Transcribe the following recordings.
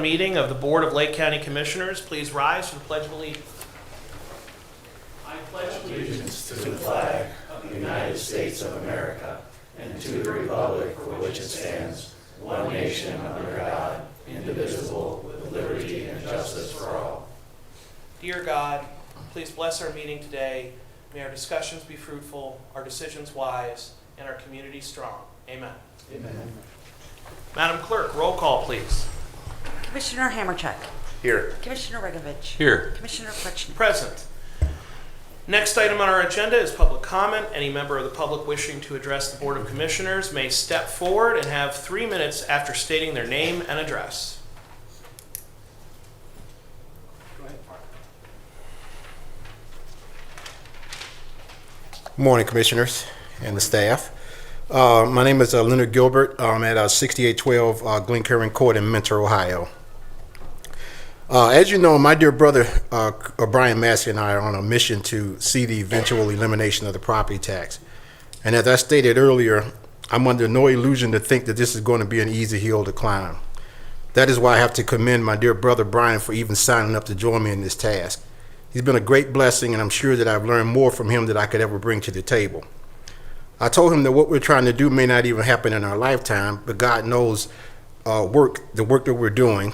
meeting of the Board of Lake County Commissioners. Please rise for the Pledge of Allegiance. I pledge allegiance To the flag of the United States of America and to the republic for which it stands, one nation under God, indivisible, with liberty and justice for all. Dear God, please bless our meeting today. May our discussions be fruitful, our decisions wise, and our community strong. Amen. Amen. Madam Clerk, roll call, please. Commissioner Hammercheck. Here. Commissioner Regovich. Here. Commissioner Pletchnik. Present. Next item on our agenda is public comment. Any member of the public wishing to address the Board of Commissioners may step forward and have 3 minutes after stating their name and address. Good morning, Commissioners and the staff. My name is Leonard Gilbert. I'm at 6812 Glencairn Court in Mentor, Ohio. As you know, my dear brother, Brian Massey, and I are on a mission to see the eventual elimination of the property tax. And as I stated earlier, I'm under no illusion to think that this is going to be an easy hill to climb. That is why I have to commend my dear brother Brian for even signing up to join me in this task. He's been a great blessing, and I'm sure that I've learned more from him than I could ever bring to the table. I told him that what we're trying to do may not even happen in our lifetime, but God knows the work that we're doing.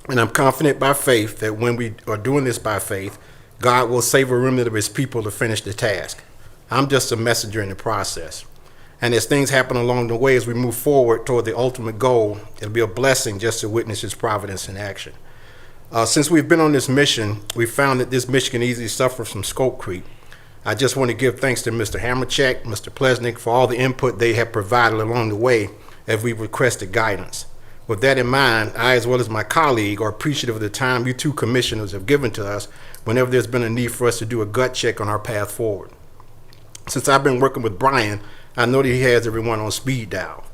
And I'm confident by faith that when we are doing this by faith, God will save a remnant of his people to finish the task. I'm just a messenger in the process. And as things happen along the way, as we move forward toward the ultimate goal, it'll be a blessing just to witness his providence in action. Since we've been on this mission, we've found that this mission can easily suffer from scope creep. I just want to give thanks to Mr. Hammercheck, Mr. Pletchnik for all the input they have provided along the way as we've requested guidance. With that in mind, I, as well as my colleague, are appreciative of the time you two commissioners have given to us whenever there's been a need for us to do a gut check on our path forward. Since I've been working with Brian, I know that he has everyone on speed dial.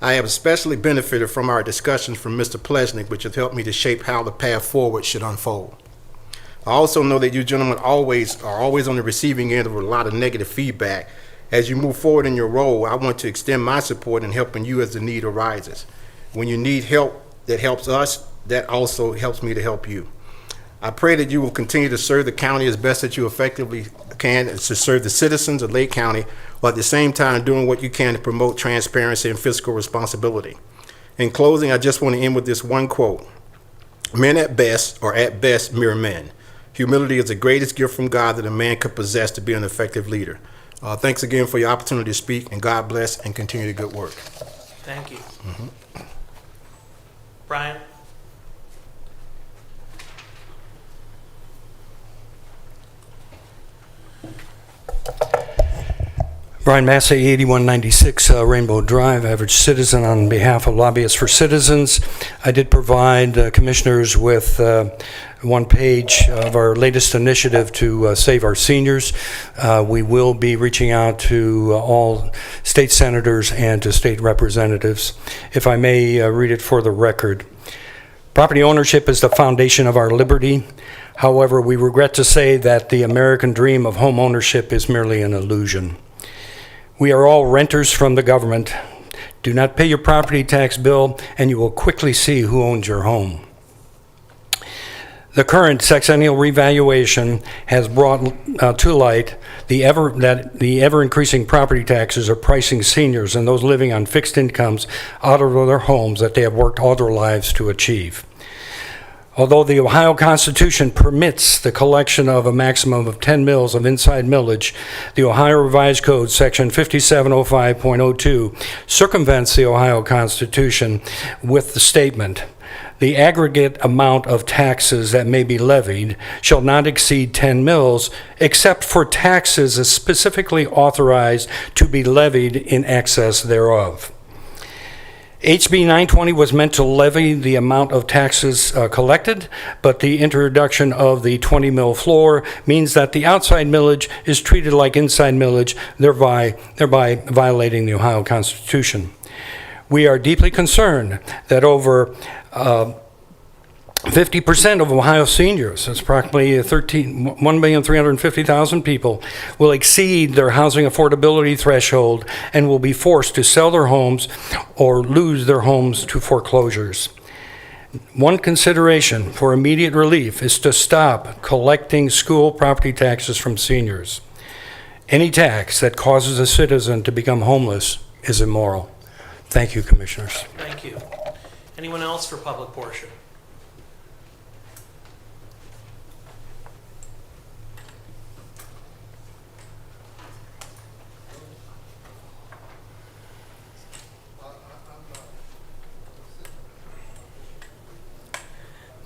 I have especially benefited from our discussions from Mr. Pletchnik, which has helped me to shape how the path forward should unfold. I also know that you gentlemen are always on the receiving end of a lot of negative feedback. As you move forward in your role, I want to extend my support in helping you as the need arises. When you need help that helps us, that also helps me to help you. I pray that you will continue to serve the county as best that you effectively can, and to serve the citizens of Lake County, while at the same time doing what you can to promote transparency and fiscal responsibility. In closing, I just want to end with this one quote. Men at best are at best mere men. Humility is the greatest gift from God that a man could possess to be an effective leader. Thanks again for your opportunity to speak, and God bless and continue the good work. Thank you. Brian? Brian Massey, 8196 Rainbow Drive, average citizen on behalf of Lobbyists for Citizens. I did provide commissioners with one page of our latest initiative to save our seniors. We will be reaching out to all state senators and to state representatives. If I may read it for the record. Property ownership is the foundation of our liberty. However, we regret to say that the American dream of home ownership is merely an illusion. We are all renters from the government. Do not pay your property tax bill, and you will quickly see who owns your home. The current sexennial revaluation has brought to light the ever-increasing property taxes are pricing seniors and those living on fixed incomes out of their homes that they have worked all their lives to achieve. Although the Ohio Constitution permits the collection of a maximum of 10 mills of inside millage, the Ohio Revised Code, Section 5705.02, circumvents the Ohio Constitution with the statement, the aggregate amount of taxes that may be levied shall not exceed 10 mills, except for taxes as specifically authorized to be levied in excess thereof. HB 920 was meant to levy the amount of taxes collected, but the introduction of the 20 mil floor means that the outside millage is treated like inside millage, thereby violating the Ohio Constitution. We are deeply concerned that over 50% of Ohio seniors, that's approximately 1,350,000 people, will exceed their housing affordability threshold and will be forced to sell their homes or lose their homes to foreclosures. One consideration for immediate relief is to stop collecting school property taxes from seniors. Any tax that causes a citizen to become homeless is immoral. Thank you, Commissioners. Thank you. Anyone else for public portion?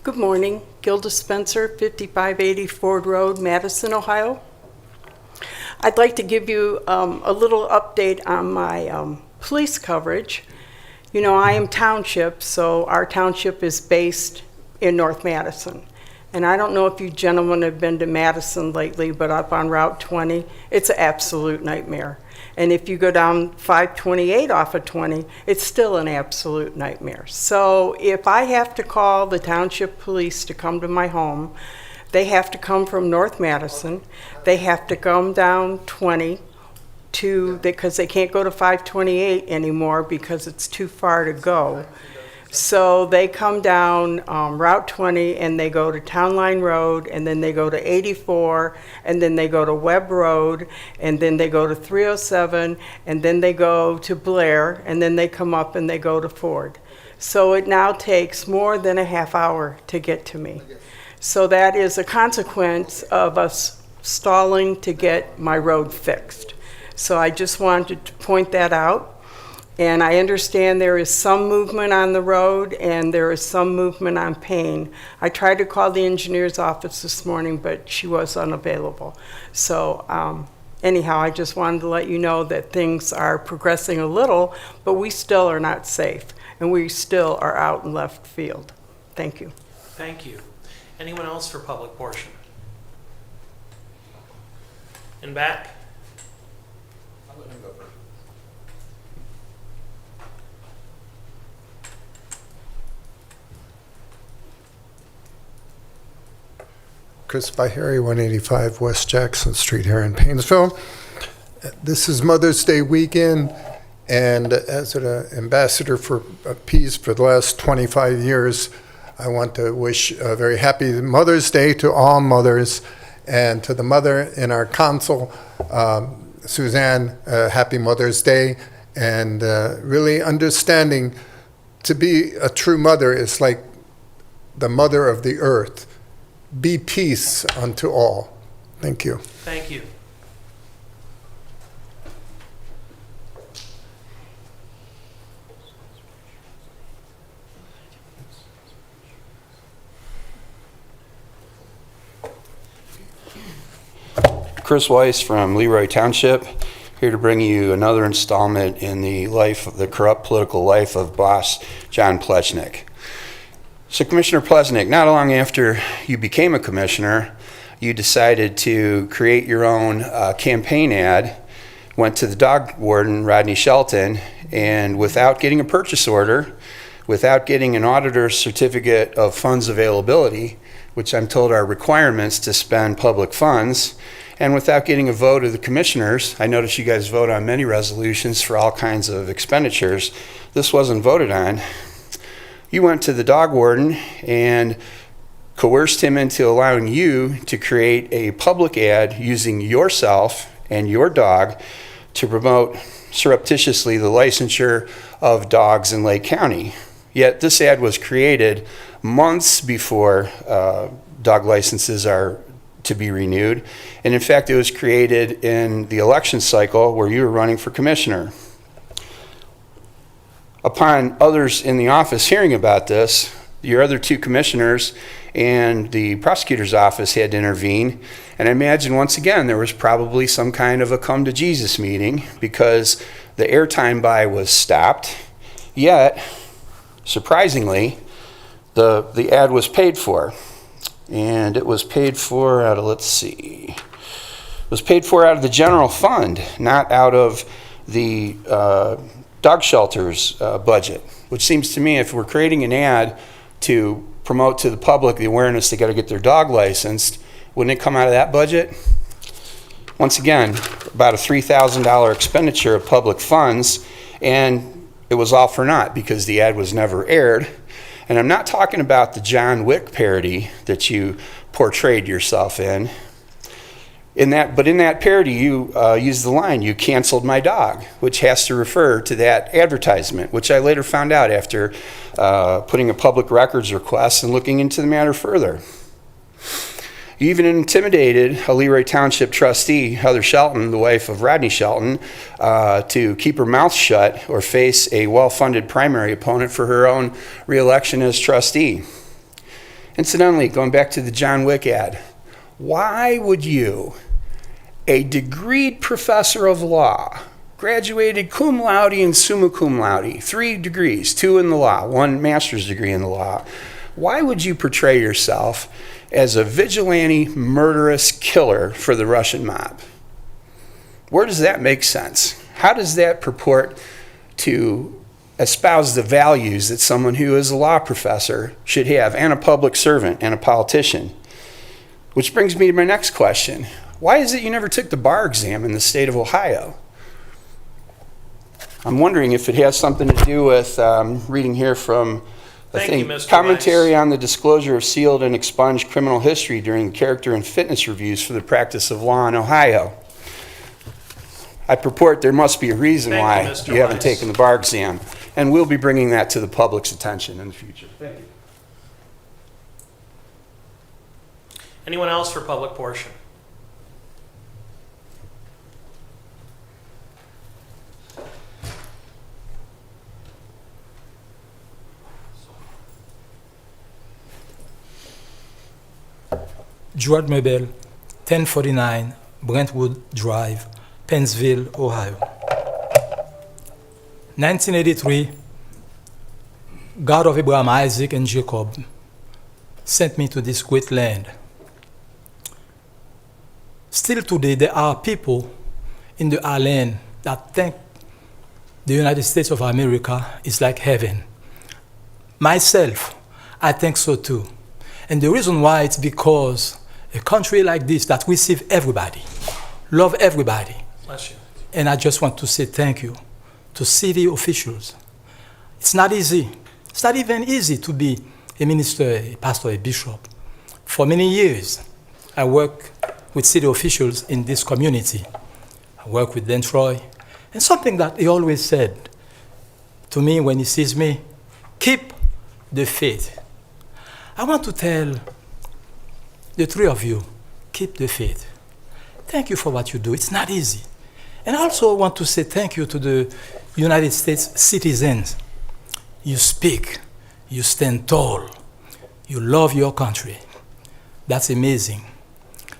Good morning. Gilda Spencer, 5580 Ford Road, Madison, Ohio. I'd like to give you a little update on my police coverage. You know, I am township, so our township is based in North Madison. And I don't know if you gentlemen have been to Madison lately, but up on Route 20, it's an absolute nightmare. And if you go down 528 off of 20, it's still an absolute nightmare. So if I have to call the township police to come to my home, they have to come from North Madison. They have to come down 20 because they can't go to 528 anymore because it's too far to go. So they come down Route 20 and they go to Town Line Road, and then they go to 84, and then they go to Webb Road, and then they go to 307, and then they go to Blair, and then they come up and they go to Ford. So it now takes more than a half hour to get to me. So that is a consequence of us stalling to get my road fixed. So I just wanted to point that out. And I understand there is some movement on the road and there is some movement on Payne. I tried to call the engineer's office this morning, but she was unavailable. So anyhow, I just wanted to let you know that things are progressing a little, but we still are not safe, and we still are out in left field. Thank you. Thank you. Anyone else for public portion? In back? Chris Bahari, 185 West Jackson Street here in Paynesville. This is Mother's Day weekend, and as an ambassador for peace for the last 25 years, I want to wish a very happy Mother's Day to all mothers, and to the mother in our council, Suzanne, happy Mother's Day, and really understanding to be a true mother is like the mother of the earth. Be peace unto all. Thank you. Thank you. Chris Weiss from Leroy Township, here to bring you another installment in the corrupt political life of boss John Plechnik. So Commissioner Plechnik, not long after you became a commissioner, you decided to create your own campaign ad, went to the dog warden, Rodney Shelton, and without getting a purchase order, without getting an auditor's certificate of funds availability, which I'm told are requirements to spend public funds, and without getting a vote of the commissioners, I notice you guys vote on many resolutions for all kinds of expenditures. This wasn't voted on. You went to the dog warden and coerced him into allowing you to create a public ad using yourself and your dog to promote surreptitiously the licensure of dogs in Lake County. Yet this ad was created months before dog licenses are to be renewed. And in fact, it was created in the election cycle where you were running for commissioner. Upon others in the office hearing about this, your other two commissioners and the prosecutor's office had to intervene. And I imagine once again there was probably some kind of a come to Jesus meeting because the airtime buy was stopped. Yet, surprisingly, the ad was paid for. And it was paid for out of, it was paid for out of the general fund, not out of the dog shelter's budget, which seems to me if we're creating an ad to promote to the public the awareness they got to get their dog licensed, wouldn't it come out of that budget? Once again, about a $3,000 expenditure of public funds, and it was all for naught because the ad was never aired. And I'm not talking about the John Wick parody that you portrayed yourself in. In that parody, you used the line, "You canceled my dog," which has to refer to that advertisement, which I later found out after putting a public records request and looking into the matter further. You even intimidated a Leroy Township trustee, Heather Shelton, the wife of Rodney Shelton, to keep her mouth shut or face a well-funded primary opponent for her own reelection as trustee. Incidentally, going back to the John Wick ad, why would you, a degreed professor of law, graduated cum laude and summa cum laude, 3 degrees, 2 in the law, 1 master's degree in the law, why would you portray yourself as a vigilante, murderous killer for the Russian mob? Where does that make sense? How does that purport to espouse the values that someone who is a law professor should have, and a public servant and a politician? Which brings me to my next question. Why is it you never took the bar exam in the state of Ohio? I'm wondering if it has something to do with reading here from Thank you, Mr. commentary Weiss. on the disclosure of sealed and expunged criminal history during character and fitness reviews for the practice of law in Ohio. I purport there must be a reason Thank why you, Mr. you haven't Weiss. taken the bar exam, and we'll be bringing that to the public's attention in the future. Thank you. Anyone else for public portion? Gerard Mebel, 1049 Brentwood Drive, Pennsville, Ohio. 1983, God of Abraham, Isaac, and Jacob sent me to this great land. Still today, there are people in the island that think the United States of America is like heaven. Myself, I think so too. And the reason why it's because a country like this that receives everybody, love everybody. Bless you. And I just want to say thank you to city officials. It's not easy. It's not even easy to be a minister, a pastor, a bishop. For many years, I work with city officials in this community. I work with Dan Troy. And something that he always said to me when he sees me, keep the faith. I want to tell the 3 of you, keep the faith. Thank you for what you do. It's not easy. And I also want to say thank you to the United States citizens. You speak, you stand tall, you love your country. That's amazing.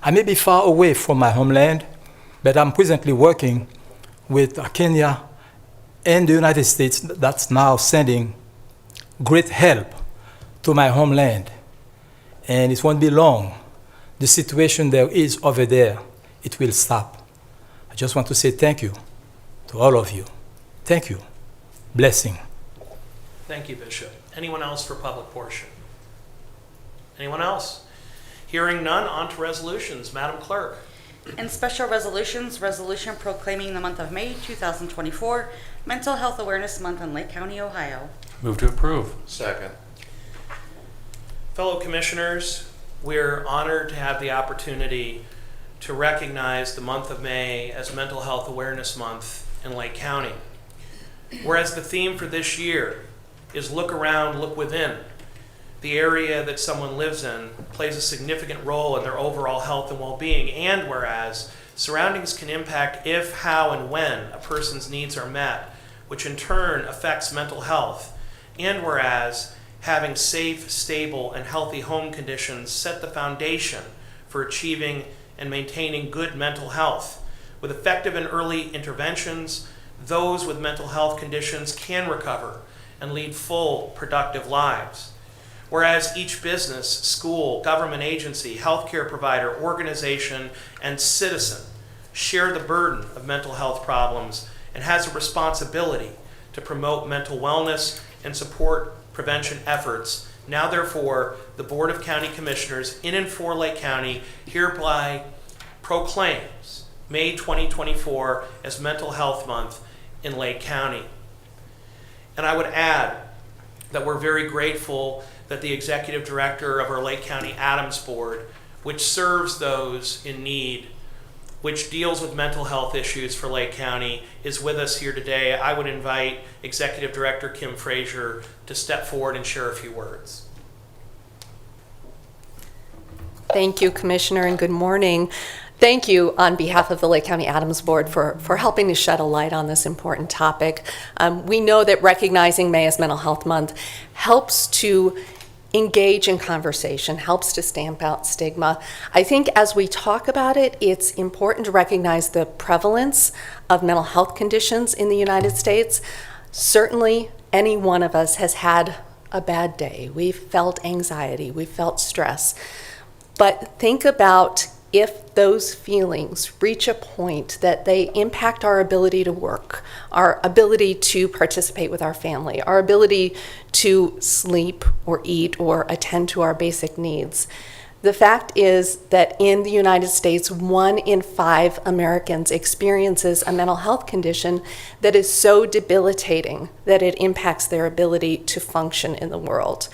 I may be far away from my homeland, but I'm presently working with Kenya and the United States that's now sending great help to my homeland. And it won't be long. The situation there is over there, it will stop. I just want to say thank you to all of you. Thank you. Blessing. Thank you, Bishop. Anyone else for public portion? Anyone else? Hearing none, on to resolutions. Madam Clerk. In special resolutions, resolution proclaiming the month of May 2024 Mental Health Awareness Month in Lake County, Ohio. Move to approve. Second. Fellow commissioners, we're honored to have the opportunity to recognize the month of May as Mental Health Awareness Month in Lake County. Whereas the theme for this year is look around, look within. The area that someone lives in plays a significant role in their overall health and well-being, and whereas surroundings can impact if, how, and when a person's needs are met, which in turn affects mental health, and whereas having safe, stable, and healthy home conditions set the foundation for achieving and maintaining good mental health. With effective and early interventions, those with mental health conditions can recover and lead full, productive lives. Whereas each business, school, government agency, healthcare provider, organization, and citizen share the burden of mental health problems and has a responsibility to promote mental wellness and support prevention efforts. Now, therefore, the Board of County Commissioners in and for Lake County hereby proclaims May 2024 as Mental Health Month in Lake County. And I would add that we're very grateful that the executive director of our Lake County Adams Board, which serves those in need, which deals with mental health issues for Lake County, is with us here today. I would invite Executive Director Kim Frazier to step forward and share a few words. Thank you, Commissioner, and good morning. Thank you on behalf of the Lake County Adams Board for helping to shed a light on this important topic. We know that recognizing May as Mental Health Month helps to engage in conversation, helps to stamp out stigma. I think as we talk about it, it's important to recognize the prevalence of mental health conditions in the United States. Certainly, any one of us has had a bad day. We've felt anxiety, we've felt stress. But think about if those feelings reach a point that they impact our ability to work, our ability to participate with our family, our ability to sleep or eat or attend to our basic needs. The fact is that in the United States, 1 in 5 Americans experiences a mental health condition that is so debilitating that it impacts their ability to function in the world.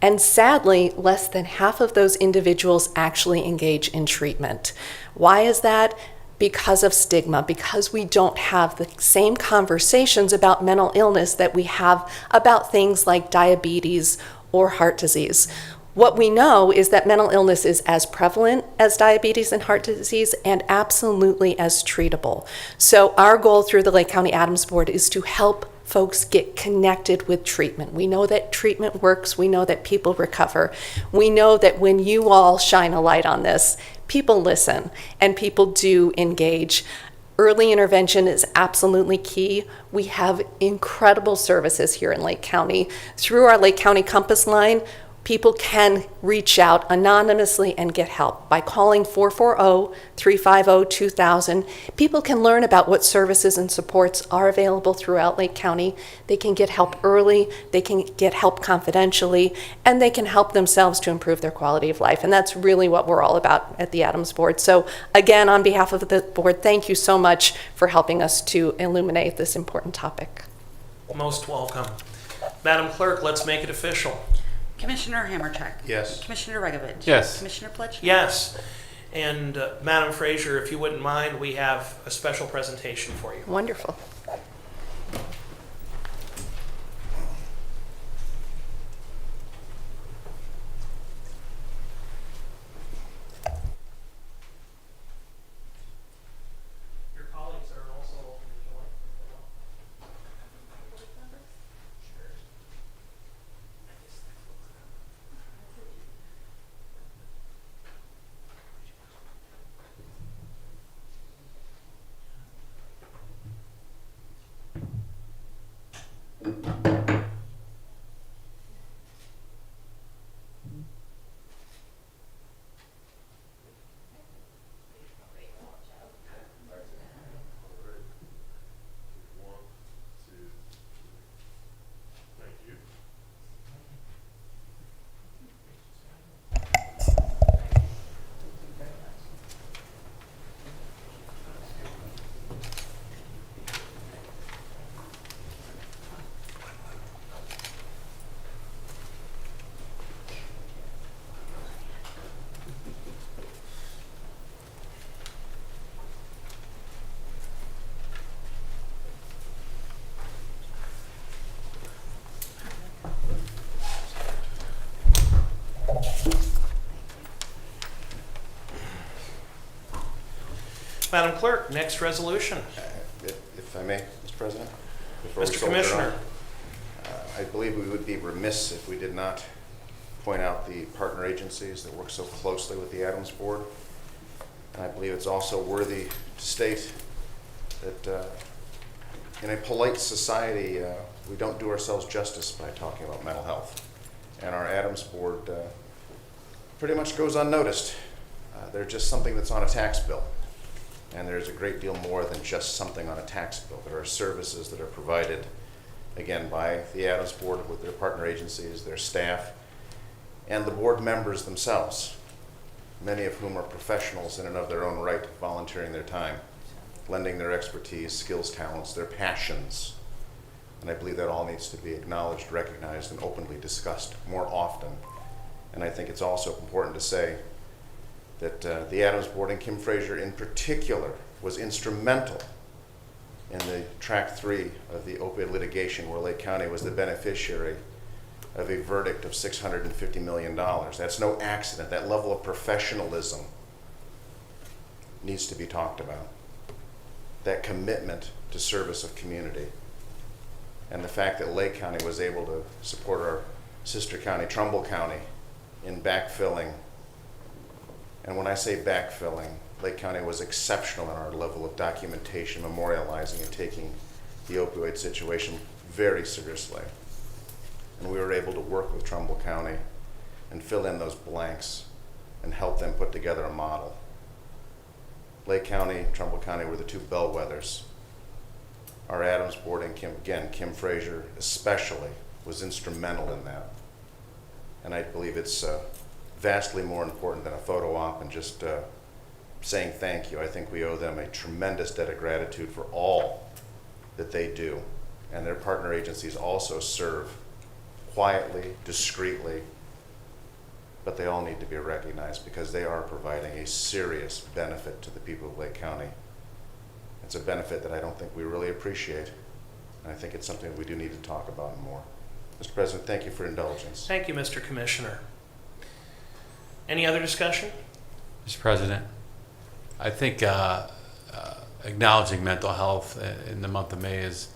And sadly, less than half of those individuals actually engage in treatment. Why is that? Because of stigma, because we don't have the same conversations about mental illness that we have about things like diabetes or heart disease. What we know is that mental illness is as prevalent as diabetes and heart disease and absolutely as treatable. So our goal through the Lake County Adams Board is to help folks get connected with treatment. We know that treatment works. We know that people recover. We know that when you all shine a light on this, people listen and people do engage. Early intervention is absolutely key. We have incredible services here in Lake County. Through our Lake County Compass line, people can reach out anonymously and get help by calling 440-350-2000. People can learn about what services and supports are available throughout Lake County. They can get help early, they can get help confidentially, and they can help themselves to improve their quality of life. And that's really what we're all about at the Adams Board. So again, on behalf of the board, thank you so much for helping us to illuminate this important topic. Most welcome. Madam Clerk, let's make it official. Commissioner Hammercheck. Yes. Commissioner Regovich. Yes. Commissioner Pletchnik. Yes. And Madam Frazier, if you wouldn't mind, we have a special presentation for you. Wonderful. Your colleagues are also welcome to join. Madam Clerk, next resolution. If I may, Mr. President? Before we Mr. soldier Commissioner. on, I believe we would be remiss if we did not point out the partner agencies that work so closely with the Adams Board. And I believe it's also worthy to state that in a polite society, we don't do ourselves justice by talking about mental health. And our Adams Board pretty much goes unnoticed. They're just something that's on a tax bill. And there's a great deal more than just something on a tax bill. There are services that are provided, again, by the Adams Board with their partner agencies, their staff, and the board members themselves, many of whom are professionals in and of their own right, volunteering their time, lending their expertise, skills, talents, their passions And I believe that all needs to be acknowledged, recognized, and openly discussed more often. And I think it's also important to say that the Adams Board and Kim Frazier in particular was instrumental in the track 3 of the opioid litigation, where Lake County was the beneficiary of a verdict of $650 million. That's no accident. That level of professionalism needs to be talked about. That commitment to service of community. And the fact that Lake County was able to support our sister county, Trumbull County, in backfilling. And when I say backfilling, Lake County was exceptional in our level of documentation, memorializing, and taking the opioid situation very seriously. And we were able to work with Trumbull County and fill in those blanks and help them put together a model. Lake County, Trumbull County were the two bellwethers. Our Adams Board and Kim Frazier especially was instrumental in that. And I believe it's vastly more important than a photo op and just saying thank you. I think we owe them a tremendous debt of gratitude for all that they do. And their partner agencies also serve quietly, discreetly, but they all need to be recognized because they are providing a serious benefit to the people of Lake County. It's a benefit that I don't think we really appreciate, and I think it's something we do need to talk about more. Mr. President, thank you for indulgence. Thank you, Mr. Commissioner. Any other discussion? Mr. President, I think acknowledging mental health in the month of May is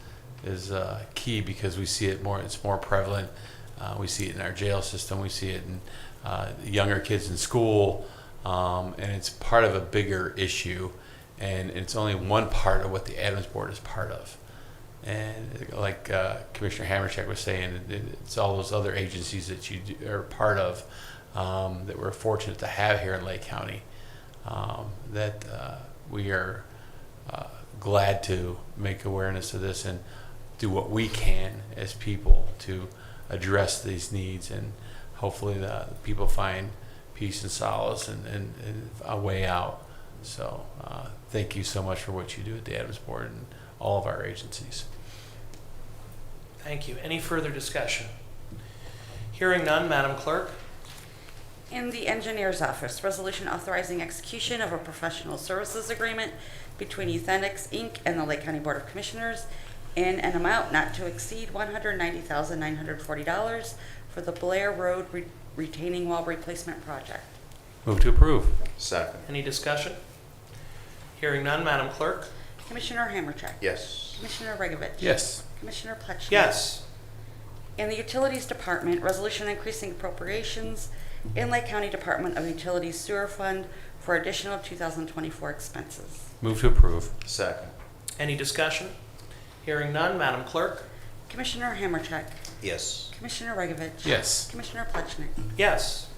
key because we see it more. It's more prevalent. We see it in our jail system. We see it in younger kids in school, and it's part of a bigger issue. And it's only one part of what the Adams Board is part of. And like Commissioner Hamercheck was saying, it's all those other agencies that you are part of that we're fortunate to have here in Lake County that we are glad to make awareness of this and do what we can as people to address these needs, and hopefully the people find peace and solace and a way out. So thank you so much for what you do at the Adams Board and all of our agencies. Thank you. Any further discussion? Hearing none, Madam Clerk. In the Engineer's Office, resolution authorizing execution of a professional services agreement between Euthenix, Inc. and the Lake County Board of Commissioners in an amount not to exceed $190,940 for the Blair Road retaining wall replacement project. Move to approve. Second. Any discussion? Hearing none, Madam Clerk. Commissioner Hammercheck. Yes. Commissioner Regovich. Yes. Commissioner Plechner. Yes. In the Utilities Department, resolution increasing appropriations in Lake County Department of Utilities Sewer Fund for additional 2024 expenses. Move to approve. Second. Any discussion? Hearing none, Madam Clerk. Commissioner Hammercheck. Yes. Commissioner Regovich. Yes. Commissioner Plechner. Yes.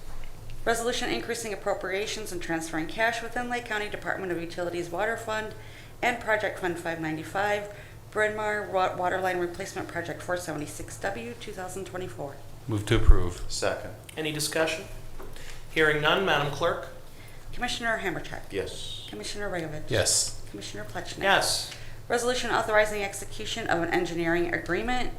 Resolution increasing appropriations and transferring cash within Lake County Department of Utilities Water Fund and Project Fund 595, Bryn Mawr Waterline Replacement Project 476W, 2024. Move to approve. Second. Any discussion? Hearing none, Madam Clerk. Commissioner Hammercheck. Yes. Commissioner Regovich. Yes. Commissioner Plechner. Yes. Resolution authorizing execution of an engineering agreement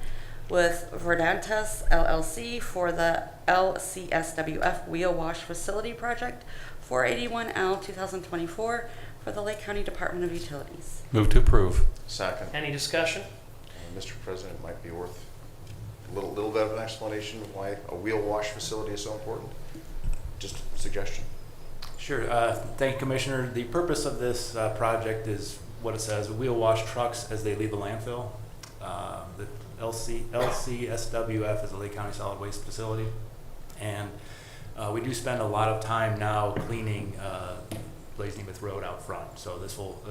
with Verdantas LLC for the LCSWF Wheel Wash Facility Project 481L 2024 for the Lake County Department of Utilities. Move to approve. Second. Any discussion? Mr. President, it might be worth a little bit of an explanation of why a wheel wash facility is so important. Just a suggestion. Sure. Thank you, Commissioner. The purpose of this project is what it says: wheel wash trucks as they leave the landfill. The LCSWF is a Lake County Solid Waste Facility, and we do spend a lot of time now cleaning Blaze Nemeth Road out front. So this will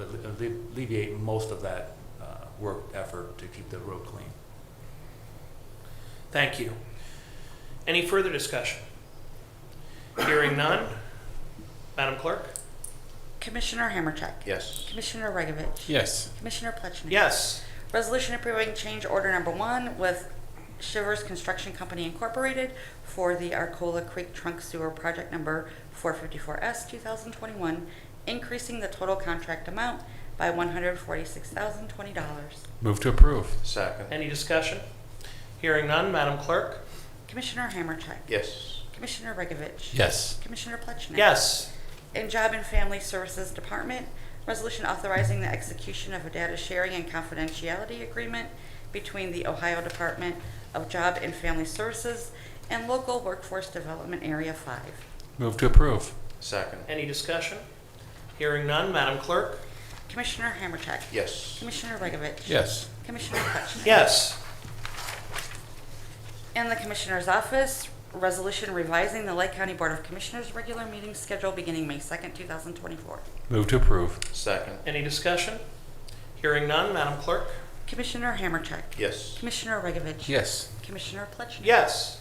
alleviate most of that work effort to keep the road clean. Thank you. Any further discussion? Hearing none, Madam Clerk. Commissioner Hammercheck. Yes. Commissioner Regovich. Yes. Commissioner Plechner. Yes. Resolution approving change order number 1 with Shivers Construction Company Incorporated for the Arcola Creek Trunk Sewer Project number 454S 2021, increasing the total contract amount by $146,020. Move to approve. Second. Any discussion? Hearing none, Madam Clerk? Commissioner Hammercheck. Yes. Commissioner Regovich. Yes. Commissioner Plechnik. Yes. In Job and Family Services Department, resolution authorizing the execution of a data sharing and confidentiality agreement between the Ohio Department of Job and Family Services and Local Workforce Development Area 5. Move to approve. Second. Any discussion? Hearing none, Madam Clerk? Commissioner Hammercheck. Yes. Commissioner Regovich. Yes. Commissioner Plechnik. Yes. In the Commissioner's Office, resolution revising the Lake County Board of Commissioners regular meeting schedule beginning May 2nd, 2024. Move to approve. Second. Any discussion? Hearing none, Madam Clerk? Commissioner Hammercheck. Yes. Commissioner Regovich. Yes. Commissioner Plechnik. Yes.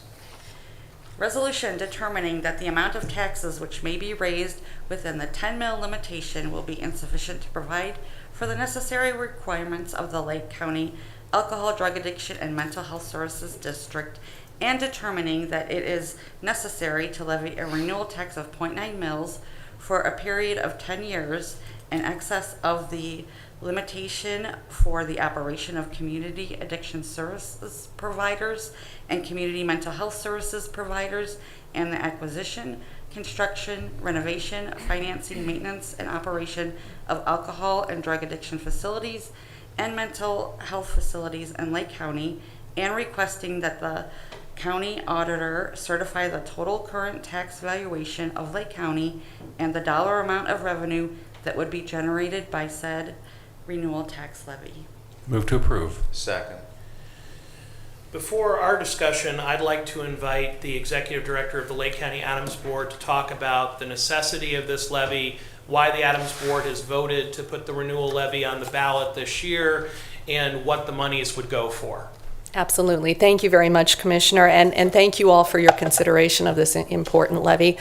Resolution determining that the amount of taxes which may be raised within the 10 mil limitation will be insufficient to provide for the necessary requirements of the Lake County Alcohol, Drug Addiction, and Mental Health Services District, and determining that it is necessary to levy a renewal tax of 0.9 mils for a period of 10 years in excess of the limitation for the operation of community addiction services providers and community mental health services providers, and the acquisition, construction, renovation, financing, maintenance, and operation of alcohol and drug addiction facilities and mental health facilities in Lake County, and requesting that the county auditor certify the total current tax valuation of Lake County and the dollar amount of revenue that would be generated by said renewal tax levy. Move to approve. Second. Before our discussion, I'd like to invite the Executive Director of the Lake County Adams Board to talk about the necessity of this levy, why the Adams Board has voted to put the renewal levy on the ballot this year, and what the monies would go for. Absolutely. Thank you very much, Commissioner, and thank you all for your consideration of this important levy.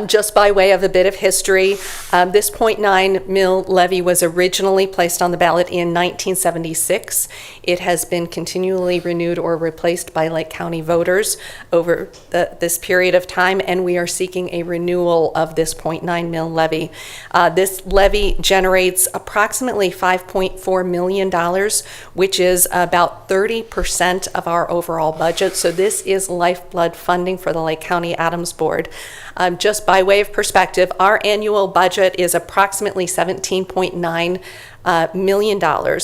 Just by way of a bit of history, this 0.9 mil levy was originally placed on the ballot in 1976. It has been continually renewed or replaced by Lake County voters over this period of time, and we are seeking a renewal of this 0.9 mil levy. This levy generates approximately $5.4 million, which is about 30% of our overall budget. So this is lifeblood funding for the Lake County Adams Board. Just by way of perspective, our annual budget is approximately $17.9 million.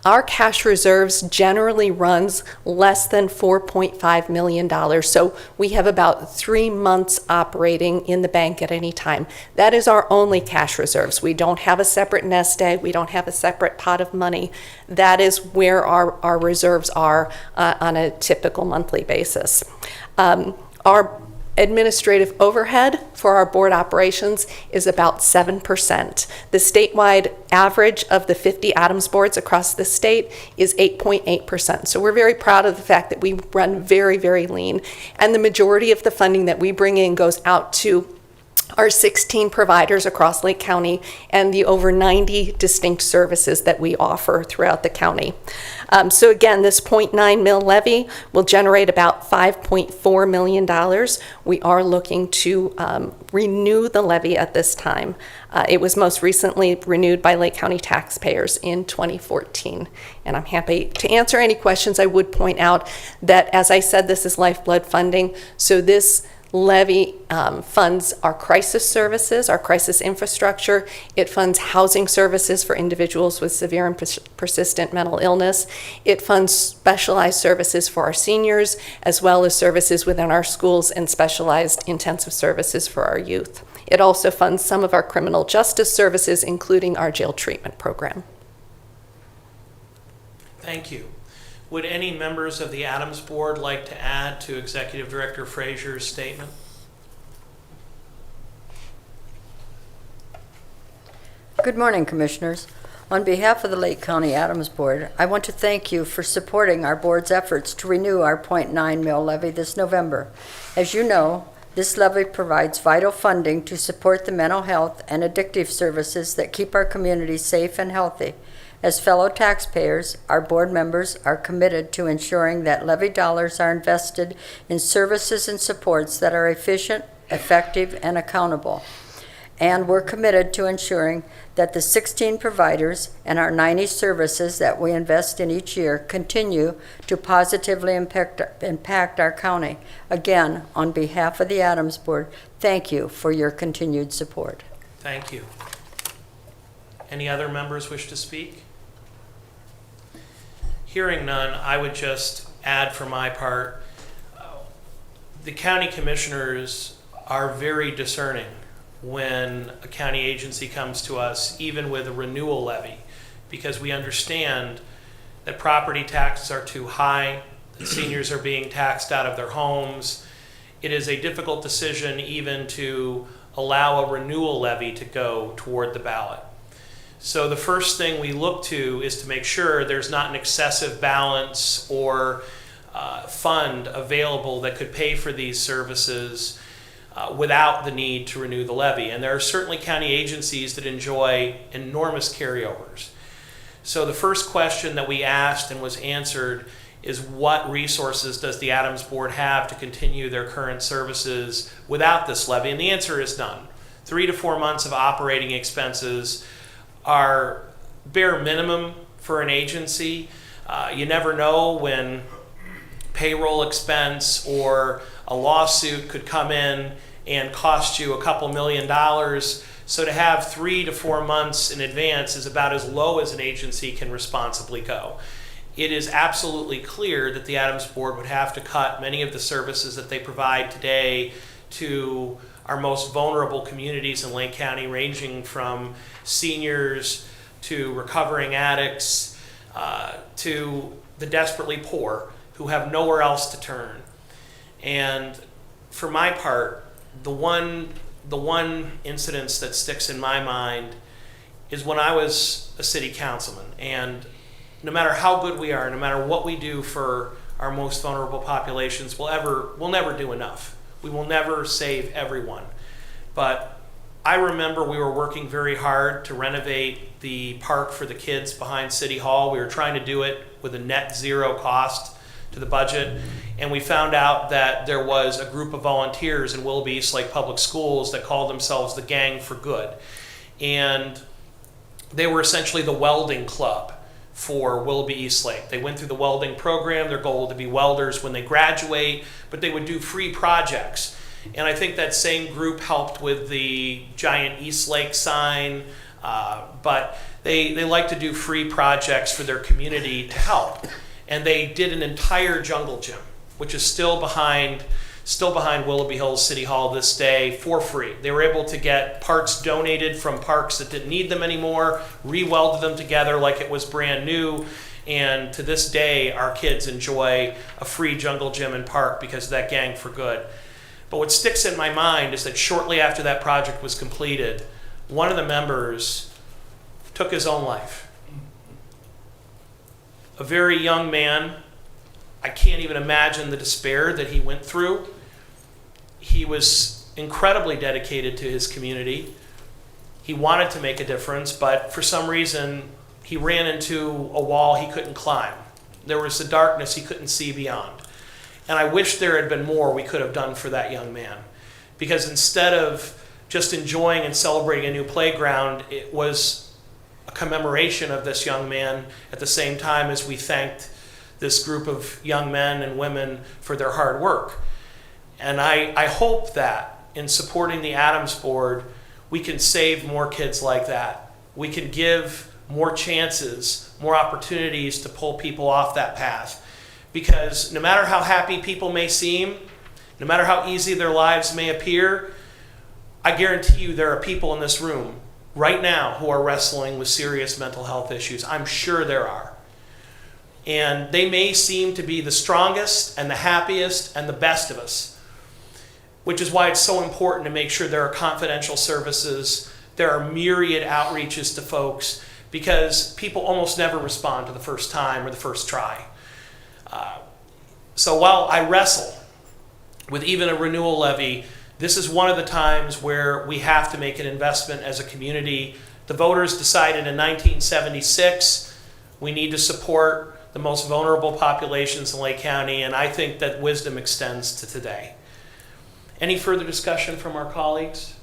Our cash reserves generally runs less than $4.5 million. So we have about 3 months operating in the bank at any time. That is our only cash reserves. We don't have a separate nest egg. We don't have a separate pot of money. That is where our reserves are on a typical monthly basis. Our administrative overhead for our board operations is about 7%. The statewide average of the 50 Adams boards across the state is 8.8%. So we're very proud of the fact that we run very, very lean. And the majority of the funding that we bring in goes out to our 16 providers across Lake County and the over 90 distinct services that we offer throughout the county. So again, this 0.9 mil levy will generate about $5.4 million. We are looking to renew the levy at this time. It was most recently renewed by Lake County taxpayers in 2014. And I'm happy to answer any questions. I would point out that, as I said, this is lifeblood funding. So this levy funds our crisis services, our crisis infrastructure. It funds housing services for individuals with severe and persistent mental illness. It funds specialized services for our seniors, as well as services within our schools and specialized intensive services for our youth. It also funds some of our criminal justice services, including our jail treatment program. Thank you. Would any members of the Adams Board like to add to Executive Director Frazier's statement? Good morning, Commissioners. On behalf of the Lake County Adams Board, I want to thank you for supporting our board's efforts to renew our 0.9 mil levy this November. As you know, this levy provides vital funding to support the mental health and addictive services that keep our communities safe and healthy. As fellow taxpayers, our board members are committed to ensuring that levy dollars are invested in services and supports that are efficient, effective, and accountable. and we're committed to ensuring that the 16 providers and our 90 services that we invest in each year continue to positively impact our county. Again, on behalf of the Adams Board, thank you for your continued support. Thank you. Any other members wish to speak? Hearing none, I would just add for my part, the county commissioners are very discerning when a county agency comes to us, even with a renewal levy, because we understand that property taxes are too high, that seniors are being taxed out of their homes. It is a difficult decision even to allow a renewal levy to go toward the ballot. So the first thing we look to is to make sure there's not an excessive balance or fund available that could pay for these services without the need to renew the levy. And there are certainly county agencies that enjoy enormous carryovers. So the first question that we asked and was answered is, what resources does the Adams Board have to continue their current services without this levy? And the answer is none. 3 to 4 months of operating expenses are bare minimum for an agency. You never know when payroll expense or a lawsuit could come in and cost you a couple $1 million. So to have 3 to 4 months in advance is about as low as an agency can responsibly go. It is absolutely clear that the Adams Board would have to cut many of the services that they provide today to our most vulnerable communities in Lake County, ranging from seniors to recovering addicts to the desperately poor who have nowhere else to turn. And for my part, the one incidence that sticks in my mind is when I was a city councilman. And no matter how good we are, no matter what we do for our most vulnerable populations, we'll never do enough. We will never save everyone. But I remember we were working very hard to renovate the park for the kids behind City Hall. We were trying to do it with a net zero cost to the budget. And we found out that there was a group of volunteers in Willoughby Eastlake Public Schools that called themselves the Gang for Good. And they were essentially the welding club for Willoughby Eastlake. They went through the welding program, their goal to be welders when they graduate, but they would do free projects. And I think that same group helped with the giant Eastlake sign, but they like to do free projects for their community to help. And they did an entire jungle gym, which is still behind Willoughby Hills City Hall this day, for free. They were able to get parts donated from parks that didn't need them anymore, re-welded them together like it was brand new, and to this day our kids enjoy a free jungle gym and park because of that Gang for Good. But what sticks in my mind is that shortly after that project was completed, one of the members took his own life. A very young man. I can't even imagine the despair that he went through. He was incredibly dedicated to his community. He wanted to make a difference, but for some reason, he ran into a wall he couldn't climb. There was a darkness he couldn't see beyond. And I wish there had been more we could have done for that young man. Because instead of just enjoying and celebrating a new playground, it was a commemoration of this young man at the same time as we thanked this group of young men and women for their hard work. And I hope that in supporting the Adams Board, we can save more kids like that. We can give more chances, more opportunities to pull people off that path. Because no matter how happy people may seem, no matter how easy their lives may appear, I guarantee you there are people in this room right now who are wrestling with serious mental health issues. I'm sure there are. And they may seem to be the strongest and the happiest and the best of us, which is why it's so important to make sure there are confidential services, there are myriad outreaches to folks, because people almost never respond to the first time or the first try. So while I wrestle with even a renewal levy, this is one of the times where we have to make an investment as a community. The voters decided in 1976 we need to support the most vulnerable populations in Lake County, and I think that wisdom extends to today. Any further discussion from our colleagues?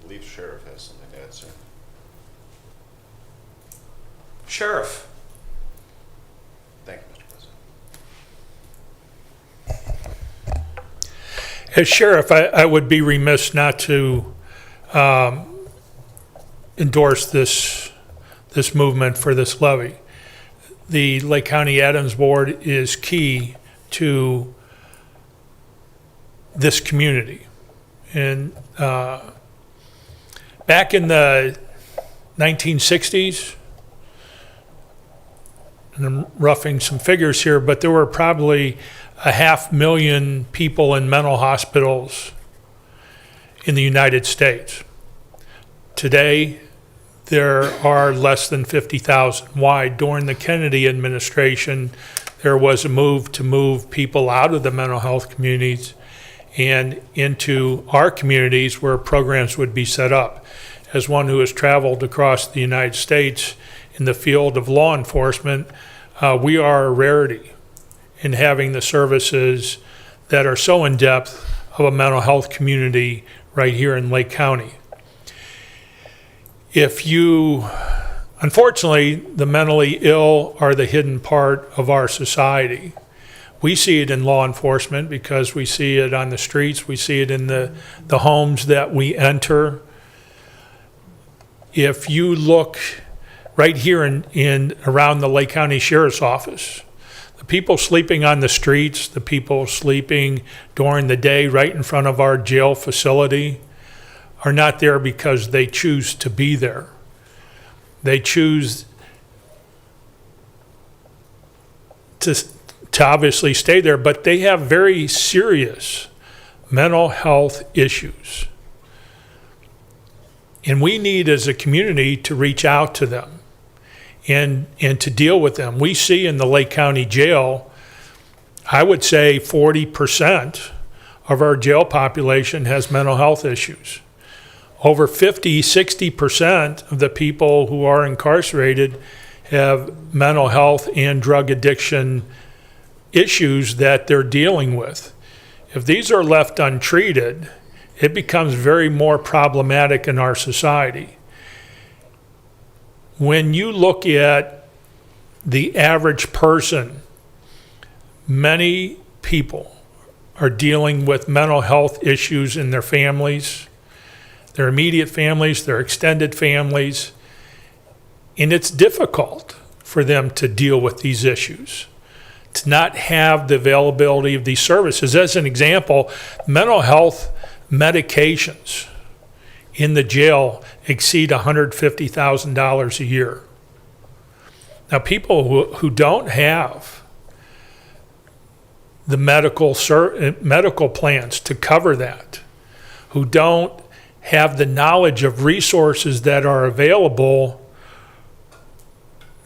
believe Sheriff has something to add, sir. Sheriff. Thank you, Mr. President. As sheriff, I would be remiss not to endorse this movement for this levy. The Lake County Adams Board is key to this community. And back in the 1960s, and I'm roughing some figures here, but there were probably 500,000 people in mental hospitals in the United States. Today, there are less than 50,000. Why? During the Kennedy administration, there was a move to move people out of the mental health communities and into our communities where programs would be set up. As one who has traveled across the United States in the field of law enforcement, we are a rarity in having the services that are so in depth of a mental health community right here in Lake County. Unfortunately, the mentally ill are the hidden part of our society. We see it in law enforcement because we see it on the streets, we see it in the homes that we enter. If you look right here in around the Lake County Sheriff's Office, the people sleeping on the streets, the people sleeping during the day right in front of our jail facility are not there because they choose to be there. They choose to obviously stay there, but they have very serious mental health issues. And we need as a community to reach out to them and to deal with them. We see in the Lake County Jail, I would say 40% of our jail population has mental health issues. Over 50-60% of the people who are incarcerated have mental health and drug addiction issues that they're dealing with. If these are left untreated, it becomes very more problematic in our society. When you look at the average person, many people are dealing with mental health issues in their families, their immediate families, their extended families, and it's difficult for them to deal with these issues, to not have the availability of these services. As an example, mental health medications in the jail exceed $150,000 a year. Now, people who don't have the medical plans to cover that, who don't have the knowledge of resources that are available,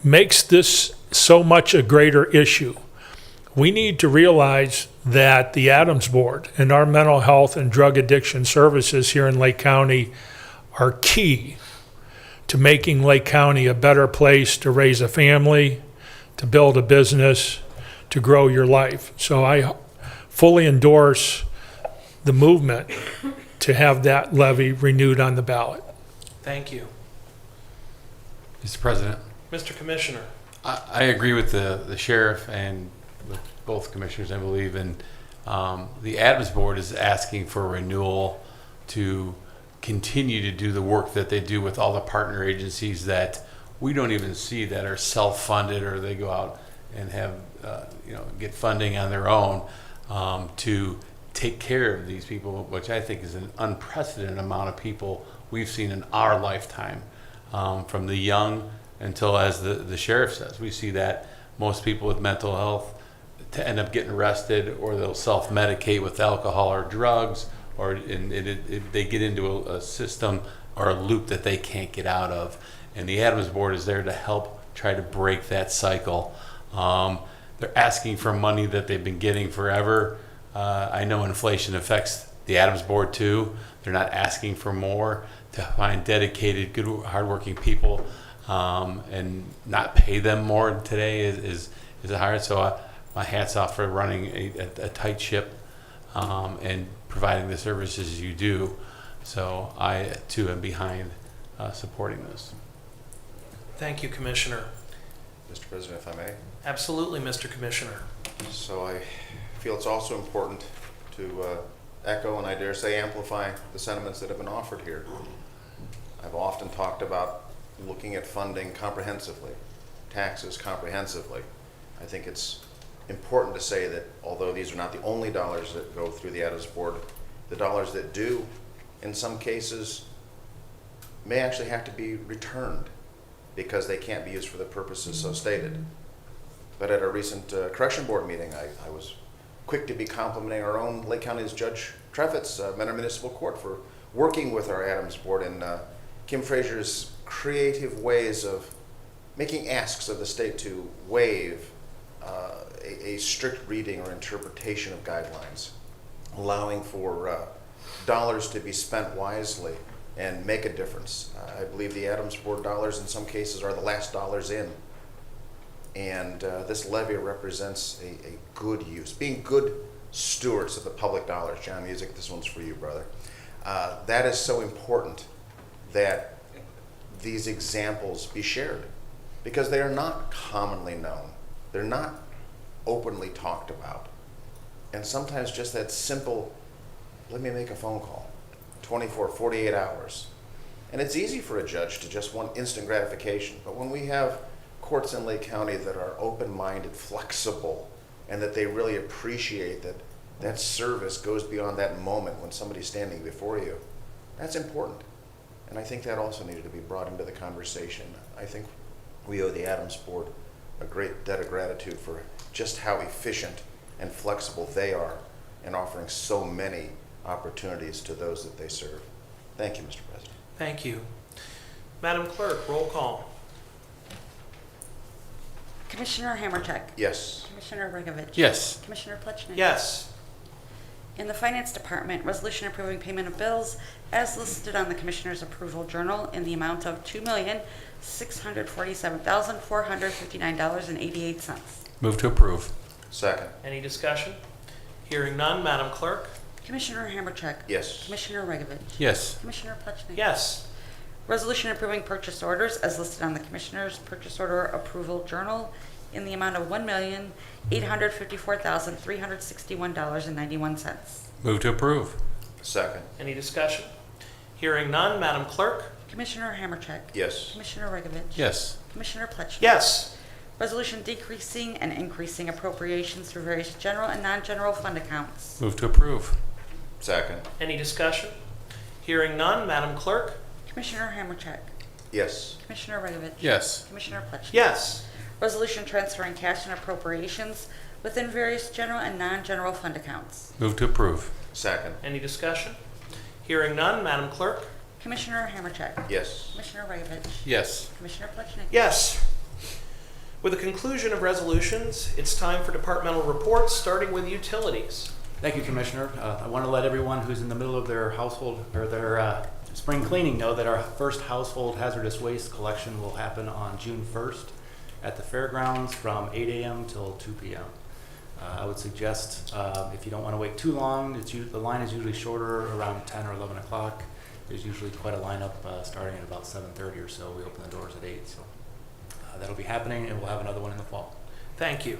makes this so much a greater issue. We need to realize that the Adams Board and our mental health and drug addiction services here in Lake County are key to making Lake County a better place to raise a family, to build a business, to grow your life. So I fully endorse the movement to have that levy renewed on the ballot. Thank you. Mr. President, Mr. Commissioner. I agree with the sheriff and with both commissioners, I believe, and the Adams Board is asking for renewal to continue to do the work that they do with all the partner agencies that we don't even see that are self-funded, or they go out and have get funding on their own to take care of these people, which I think is an unprecedented amount of people we've seen in our lifetime, from the young until, as the sheriff says, we see that most people with mental health to end up getting arrested, or they'll self-medicate with alcohol or drugs, or they get into a system or a loop that they can't get out of. And the Adams Board is there to help try to break that cycle. They're asking for money that they've been getting forever. I know inflation affects the Adams Board too. They're not asking for more. To find dedicated, good, hardworking people and not pay them more today is hard. So my hat's off for running a tight ship and providing the services you do. So I, too, am behind supporting this. Thank you, Commissioner. Mr. President, if I may. Absolutely, Mr. Commissioner. So I feel it's also important to echo, and I dare say amplify, the sentiments that have been offered here. I've often talked about looking at funding comprehensively, taxes comprehensively. I think it's important to say that although these are not the only dollars that go through the Adams Board, the dollars that do, in some cases, may actually have to be returned because they can't be used for the purposes so stated. But at a recent correction board meeting, I was quick to be complimenting our own Lake County's Judge Treffitt's Mentor Municipal Court for working with our Adams Board in Kim Frazier's creative ways of making asks of the state to waive a strict reading or interpretation of guidelines, allowing for dollars to be spent wisely and make a difference. I believe the Adams Board dollars in some cases are the last dollars in. And this levy represents a good use, being good stewards of the public dollars. John Music, this one's for you, brother. That is so important that these examples be shared because they are not commonly known. They're not openly talked about. And sometimes just that simple, let me make a phone call, 24, 48 hours. And it's easy for a judge to just want instant gratification. But when we have courts in Lake County that are open-minded, flexible, and that they really appreciate that that service goes beyond that moment when somebody's standing before you, that's important. And I think that also needed to be brought into the conversation. I think we owe the Adams Board a great debt of gratitude for just how efficient and flexible they are in offering so many opportunities to those that they serve. Thank you, Mr. President. Thank you. Madam Clerk, roll call. Commissioner Hammercheck. Yes. Commissioner Regovich. Yes. Commissioner Plechnik. Yes. In the Finance Department, resolution approving payment of bills as listed on the Commissioner's Approval Journal in the amount of $2,647,459.88. Move to approve. Second. Any discussion? Hearing none, Madam Clerk? Commissioner Hammercheck. Yes. Commissioner Regovich. Yes. Commissioner Plechnik. Yes. Resolution approving purchase orders as listed on the Commissioner's Purchase Order Approval Journal in the amount of $1,854,361.91. Move to approve. Second. Any discussion? Hearing none, Madam Clerk? Commissioner Hammercheck. Yes. Commissioner Regovich. Yes. Commissioner Plechnik. Yes. Resolution decreasing and increasing appropriations for various general and non-general fund accounts. Move to approve. Second. Any discussion? Hearing none, Madam Clerk? Commissioner Hammercheck. Yes. Commissioner Regovich. Yes. Commissioner Plechnik. Yes. Resolution transferring cash and appropriations within various general and non-general fund accounts. Move to approve. Second. Any discussion? Hearing none, Madam Clerk? Commissioner Hammercheck. Yes. Commissioner Regovich. Yes. Commissioner Plechnik. Yes. With the conclusion of resolutions, it's time for departmental reports, starting with utilities. Thank you, Commissioner. I want to let everyone who's in the middle of their household or their spring cleaning know that our first household hazardous waste collection will happen on June 1st at the fairgrounds from 8 a.m. till 2 p.m. I would suggest if you don't want to wait too long, the line is usually shorter around 10 or 11 o'clock. There's usually quite a lineup starting at about 7:30 or so. We open the doors at 8. So that'll be happening, and we'll have another one in the fall. Thank you.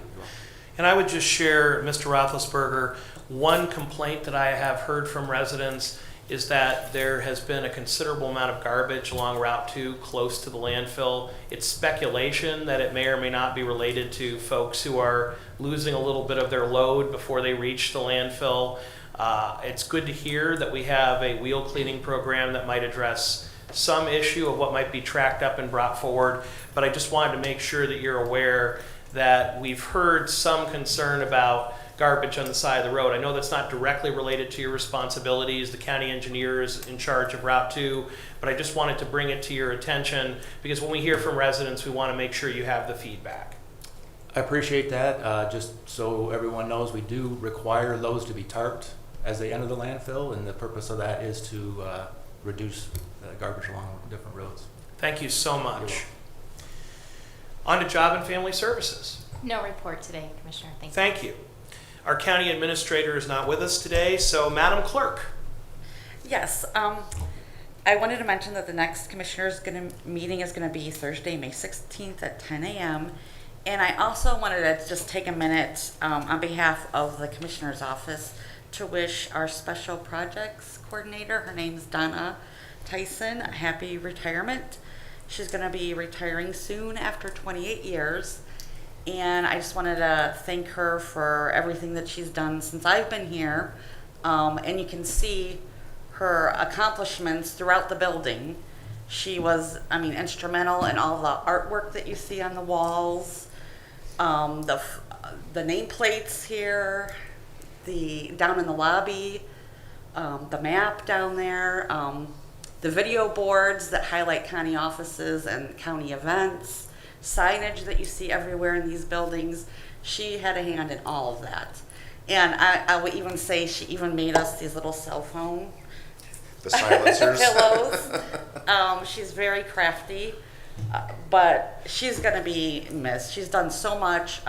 And I would just share, Mr. Roethlisberger, one complaint that I have heard from residents is that there has been a considerable amount of garbage along Route 2 close to the landfill. It's speculation that it may or may not be related to folks who are losing a little bit of their load before they reach the landfill. It's good to hear that we have a wheel cleaning program that might address some issue of what might be tracked up and brought forward, but I just wanted to make sure that you're aware that we've heard some concern about garbage on the side of the road. I know that's not directly related to your responsibilities. The county engineer is in charge of Route 2, but I just wanted to bring it to your attention because when we hear from residents, we want to make sure you have the feedback. I appreciate that. Just so everyone knows, we do require those to be tarped as they enter the landfill, and the purpose of that is to reduce garbage along different roads. Thank you so much. On to Job and Family Services. No report today, Commissioner. Thank you. Thank you. Our county administrator is not with us today, so Madam Clerk. Yes, I wanted to mention that the next meeting is gonna be Thursday, May 16th at 10 a.m. And I also wanted to just take a minute, on behalf of the Commissioner's office to wish our Special Projects Coordinator, her name's Donna Tyson, a happy retirement. She's gonna be retiring soon after 28 years. And I just wanted to thank her for everything that she's done since I've been here. And you can see her accomplishments throughout the building. She was, instrumental in all the artwork that you see on the walls, the nameplates here, down in the lobby, the map down there, the video boards that highlight county offices and county events, signage that you see everywhere in these buildings. She had a hand in all of that. And I would even say she even made us these little cell phone The silencers. pillows. She's very crafty, but she's going to be missed. She's done so much.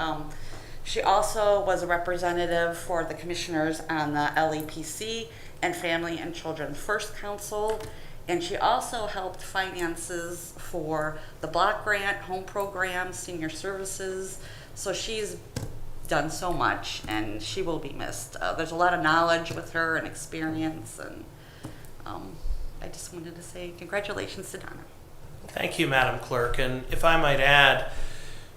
She also was a representative for the commissioners on the LEPC and Family and Children First Council. And she also helped finances for the block grant, home program, senior services. So she's done so much, and she will be missed. There's a lot of knowledge with her and experience, and I just wanted to say congratulations to Donna. Thank you, Madam Clerk. And if I might add,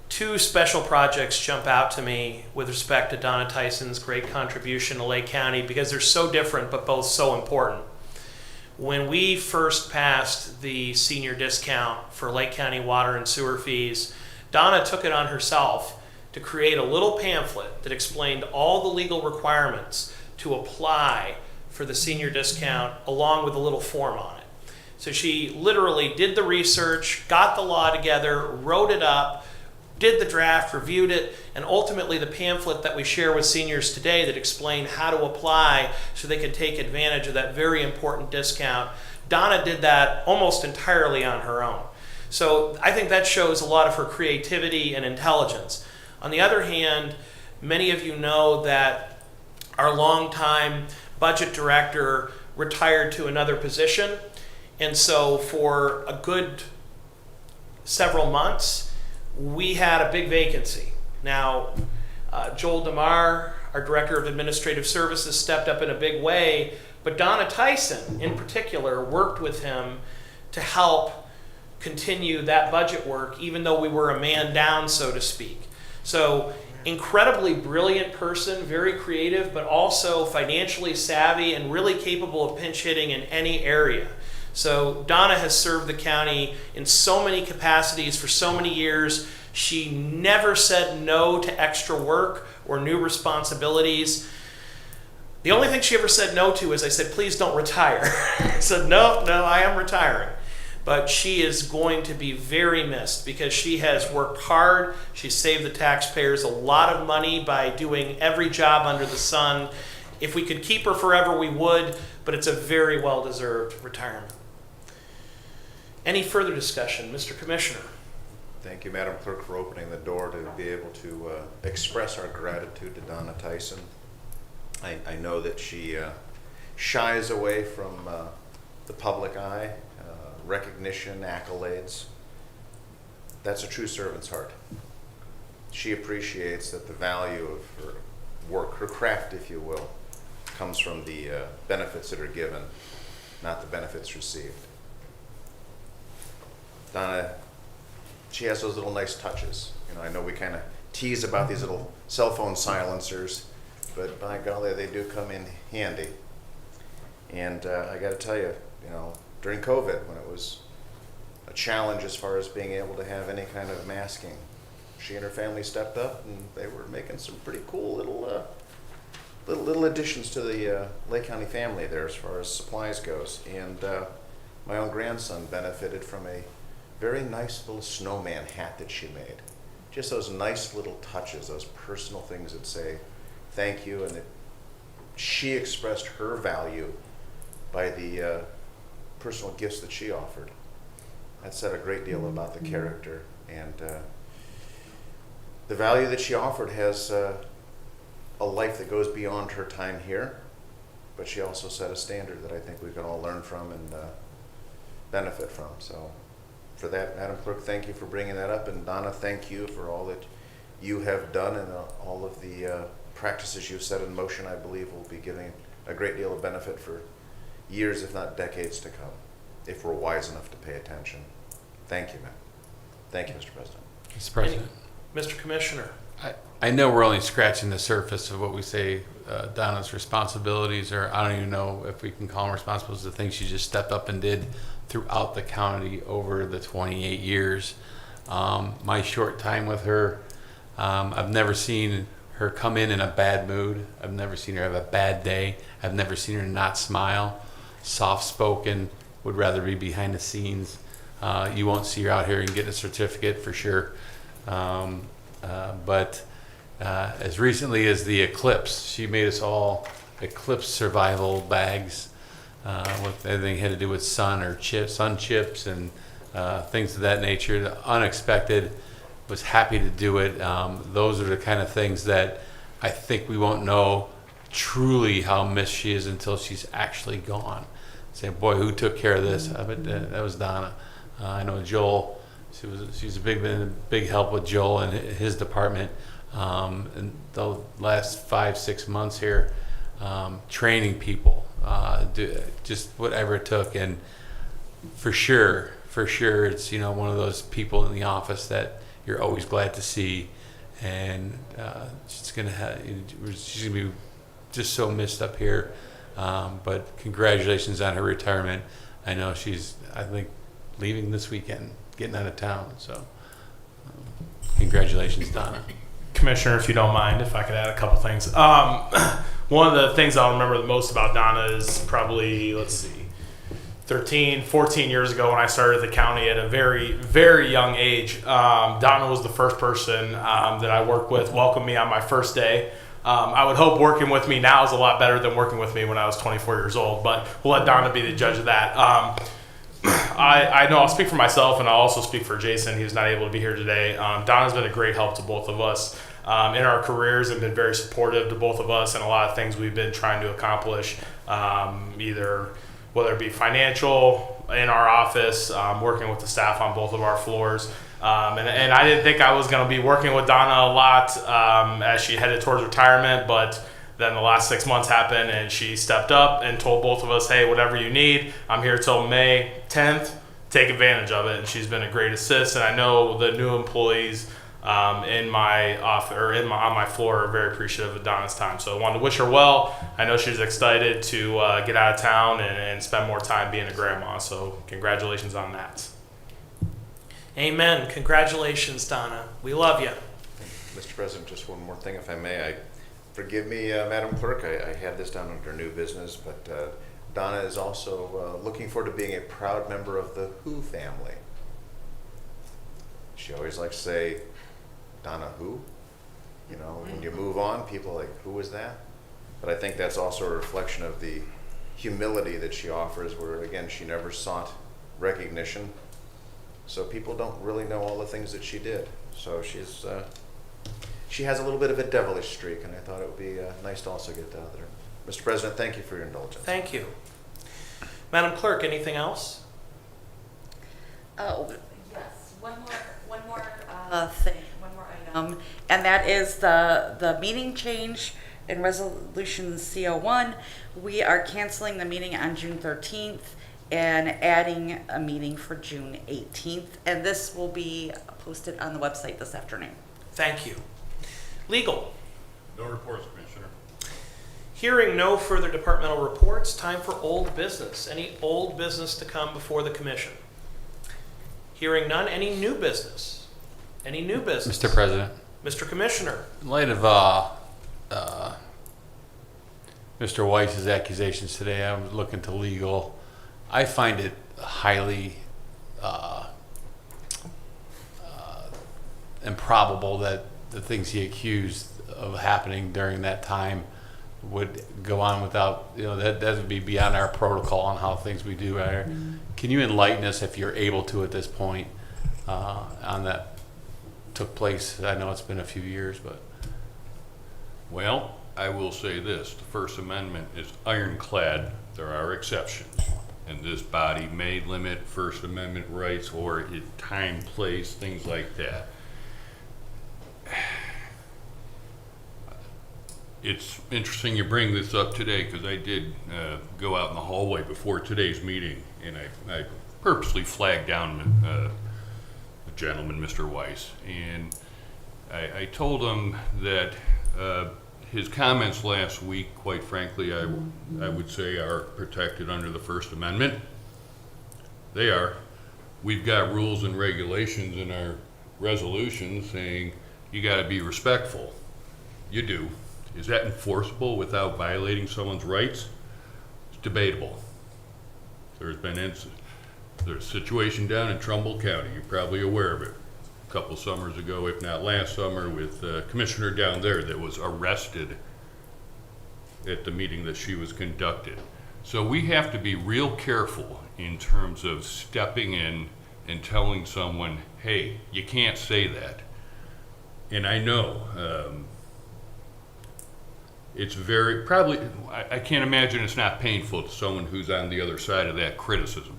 two special projects jump out to me with respect to Donna Tyson's great contribution to Lake County, because they're so different but both so important. When we first passed the senior discount for Lake County water and sewer fees, Donna took it on herself to create a little pamphlet that explained all the legal requirements to apply for the senior discount, along with a little form on it. So she literally did the research, got the law together, wrote it up, did the draft, reviewed it, and ultimately the pamphlet that we share with seniors today that explain how to apply so they can take advantage of that very important discount. Donna did that almost entirely on her own. So I think that shows a lot of her creativity and intelligence. On the other hand, many of you know that our longtime budget director retired to another position. And so for a good several months, we had a big vacancy. Now, Joel DeMar, our Director of Administrative Services, stepped up in a big way, but Donna Tyson, in particular, worked with him to help continue that budget work, even though we were a man down, so to speak. So, incredibly brilliant person, very creative, but also financially savvy and really capable of pinch hitting in any area. So Donna has served the county in so many capacities for so many years. She never said no to extra work or new responsibilities. The only thing she ever said no to is I said, please don't retire. I said, no, I am retiring. But she is going to be very missed because she has worked hard. She saved the taxpayers a lot of money by doing every job under the sun. If we could keep her forever, we would, but it's a very well-deserved retirement. Any further discussion? Mr. Commissioner. Thank you, Madam Clerk, for opening the door to be able to express our gratitude to Donna Tyson. I know that she shies away from the public eye, recognition, accolades. That's a true servant's heart. She appreciates that the value of her work, her craft, if you will, comes from the benefits that are given, not the benefits received. Donna, she has those little nice touches. You know, I know we kind of tease about these little cell phone silencers, but by golly, they do come in handy. And I got to tell you, during COVID, when it was a challenge as far as being able to have any kind of masking, she and her family stepped up, and they were making some pretty cool little additions to the Lake County family there as far as supplies goes. And my own grandson benefited from a very nice little snowman hat that she made. Just those nice little touches, those personal things that say thank you, and that she expressed her value by the personal gifts that she offered. That said a great deal about the character, and the value that she offered has a life that goes beyond her time here. but she also set a standard that I think we can all learn from and benefit from. So for that, Madam Clerk, thank you for bringing that up. And Donna, thank you for all that you have done and all of the practices you've set in motion. I believe will be giving a great deal of benefit for years, if not decades to come, if we're wise enough to pay attention. Thank you, ma'am. Thank you, Mr. President. Mr. President. Mr. Commissioner. I know we're only scratching the surface of what we say Donna's responsibilities, or I don't even know if we can call them responsibilities, the things she just stepped up and did throughout the county over the 28 years. My short time with her, I've never seen her come in a bad mood. I've never seen her have a bad day. I've never seen her not smile. Soft-spoken, would rather be behind the scenes. You won't see her out here and get a certificate for sure. But as recently as the eclipse, she made us all eclipse survival bags with everything had to do with sun chips and things of that nature. The unexpected, was happy to do it. Those are the kind of things that I think we won't know truly how missed she is until she's actually gone. Say, boy, who took care of this? I bet that was Donna. I know Joel. She's been a big help with Joel and his department in the last 5-6 months here, training people, just whatever it took. And for sure, it's one of those people in the office that you're always glad to see, and she's gonna be just so missed up here. But congratulations on her retirement. I know she's, I think, leaving this weekend, getting out of town. So congratulations, Donna. Commissioner, if you don't mind, if I could add a couple things. One of the things I'll remember the most about Donna is probably, 13, 14 years ago when I started at the county at a very, very young age. Donna was the first person that I worked with, welcomed me on my first day. I would hope working with me now is a lot better than working with me when I was 24 years old, but we'll let Donna be the judge of that. I know I'll speak for myself, and I'll also speak for Jason. He was not able to be here today. Donna's been a great help to both of us in our careers and been very supportive to both of us and a lot of things we've been trying to accomplish, either whether it be financial in our office, working with the staff on both of our floors. And I didn't think I was going to be working with Donna a lot as she headed towards retirement, but then the last 6 months happened and she stepped up and told both of us, hey, whatever you need, I'm here till May 10th, take advantage of it. And she's been a great assist, and I know the new employees in my office or on my floor are very appreciative of Donna's time. So I wanted to wish her well. I know she's excited to get out of town and spend more time being a grandma. So congratulations on that. Amen. Congratulations, Donna. We love you. Mr. President, just one more thing, if I may. Forgive me, Madam Clerk, I had this down under new business, but Donna is also looking forward to being a proud member of the Who family. She always likes to say, Donna who? When you move on, people are like, who was that? But I think that's also a reflection of the humility that she offers, where, again, she never sought recognition. So people don't really know all the things that she did. So she has a little bit of a devilish streak, and I thought it would be nice to also get out there. Mr. President, thank you for your indulgence. Thank you. Madam Clerk, anything else? Oh, yes. One more thing, one more item, and that is the meeting change in Resolution CO1. We are canceling the meeting on June 13th and adding a meeting for June 18th, and this will be posted on the website this afternoon. Thank you. Legal. No reports, Commissioner. Hearing no further departmental reports, time for old business. Any old business to come before the commission? Hearing none, any new business? Any new business? Mr. President. Mr. Commissioner. In light of Mr. Weiss's accusations today, I'm looking to legal. I find it highly improbable that the things he accused of happening during that time would go on without, that would be beyond our protocol on how things we do. Can you enlighten us, if you're able to at this point, on that took place? I know it's been a few years, but. Well, I will say this, the First Amendment is ironclad. There are exceptions. And this body may limit First Amendment rights or time, place, things like that. It's interesting you bring this up today because I did go out in the hallway before today's meeting and I purposely flagged down the gentleman, Mr. Weiss, and I told him that his comments last week, quite frankly, I would say are protected under the First Amendment. They are. We've got rules and regulations in our resolutions saying you got to be respectful. You do. Is that enforceable without violating someone's rights? It's debatable. There's a situation down in Trumbull County. You're probably aware of it. A couple summers ago, if not last summer, with a commissioner down there that was arrested at the meeting that she was conducted. So we have to be real careful in terms of stepping in and telling someone, hey, you can't say that. And I know it's I can't imagine it's not painful to someone who's on the other side of that criticism.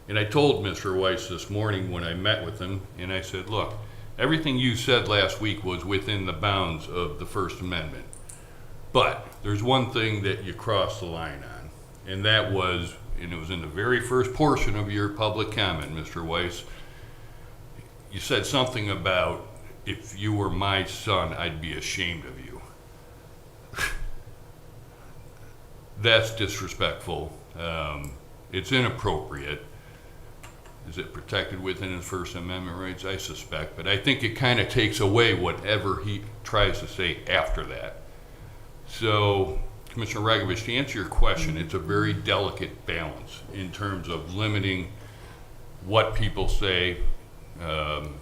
And I told Mr. Weiss this morning when I met with him, and I said, look, everything you said last week was within the bounds of the First Amendment. But there's one thing that you crossed the line on, and that was, and it was in the very first portion of your public comment, Mr. Weiss, you said something about, if you were my son, I'd be ashamed of you. That's disrespectful. It's inappropriate. Is it protected within his First Amendment rights? I suspect, but I think it kind of takes away whatever he tries to say after that. So, Commissioner Ragovich, to answer your question, it's a very delicate balance in terms of limiting what people say and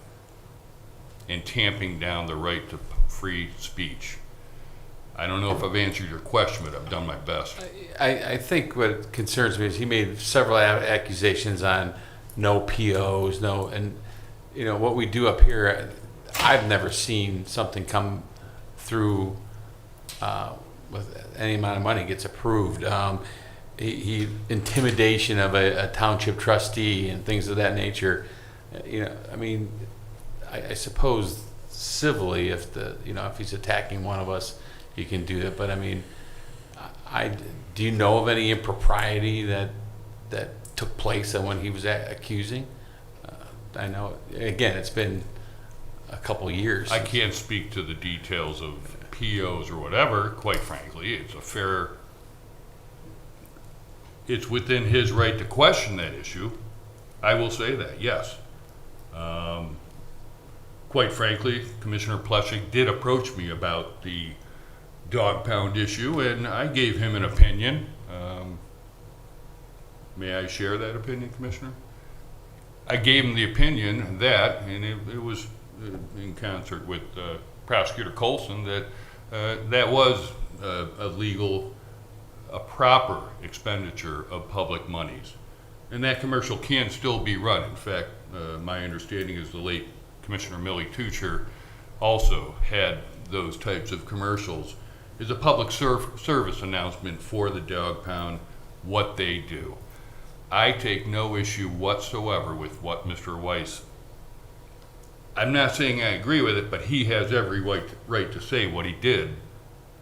tamping down the right to free speech. I don't know if I've answered your question, but I've done my best. I think what concerns me is he made several accusations on no POs, and you know what we do up here. I've never seen something come through with any amount of money gets approved. He intimidation of a township trustee and things of that nature. You know, I mean, I suppose civilly, if he's attacking one of us, he can do that. But I mean, do you know of any impropriety that took place when he was accusing? I know, again, it's been a couple years. I can't speak to the details of POs or whatever, quite frankly. It's within his right to question that issue. I will say that, yes. Quite frankly, Commissioner Pleshik did approach me about the dog pound issue, and I gave him an opinion. May I share that opinion, Commissioner? I gave him the opinion that, and it was in concert with Prosecutor Colson, that that was a proper expenditure of public monies. And that commercial can still be run. In fact, my understanding is the late Commissioner Millie Tucher also had those types of commercials as a public service announcement for the dog pound, what they do. I take no issue whatsoever with what Mr. Weiss, I'm not saying I agree with it, but he has every right to say what he did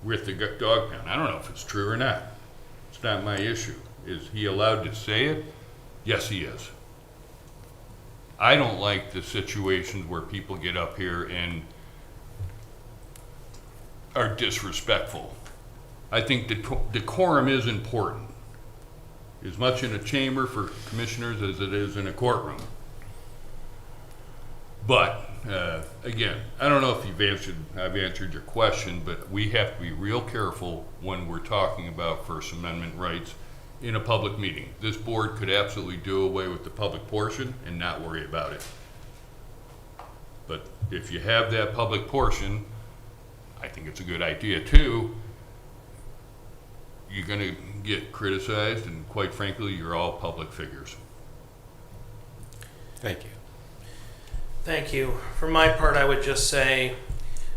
with the dog pound. I don't know if it's true or not. It's not my issue. Is he allowed to say it? Yes, he is. I don't like the situations where people get up here and are disrespectful. I think decorum is important, as much in a chamber for commissioners as it is in a courtroom. But again, I don't know if I've answered your question, but we have to be real careful when we're talking about First Amendment rights in a public meeting. This board could absolutely do away with the public portion and not worry about it. But if you have that public portion, I think it's a good idea too. You're going to get criticized, and quite frankly, you're all public figures. Thank you. Thank you. For my part, I would just say